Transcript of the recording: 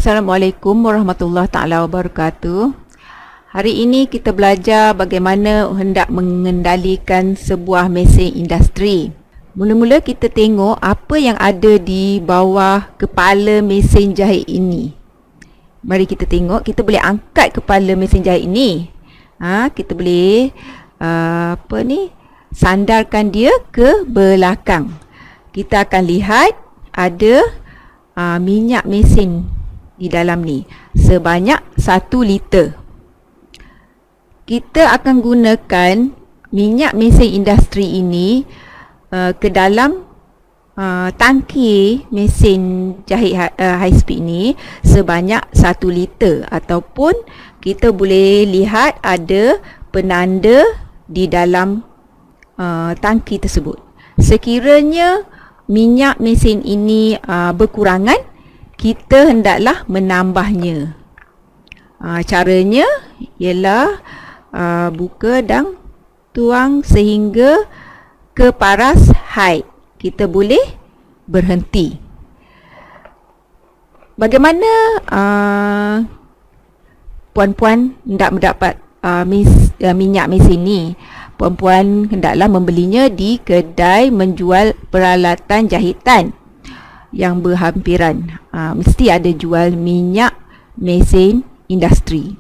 Assalamualaikum warahmatullahi taala wabarakatuh. Hari ini kita belajar bagaimana hendak mengendalikan sebuah mesin industri. Mula-mula kita tengok apa yang ada di bawah kepala mesin jahit ini. Mari kita tengok, kita boleh angkat kepala mesin jahit ini. Kita boleh sandarkan dia ke belakang. Kita akan lihat ada minyak mesin di dalam ni sebanyak 1 liter. Kita akan gunakan minyak mesin industri ini ke dalam tangki mesin jahit high speed ni sebanyak 1 liter, ataupun kita boleh lihat ada penanda di dalam tangki tersebut. Sekiranya minyak mesin ini berkurangan, kita hendaklah menambahnya. Caranya ialah buka dan tuang sehingga ke paras high. Kita boleh berhenti. Bagaimana puan-puan hendak mendapat minyak mesin ni? Puan-puan hendaklah membelinya di kedai menjual peralatan jahitan yang berhampiran. Mesti ada jual minyak mesin industri.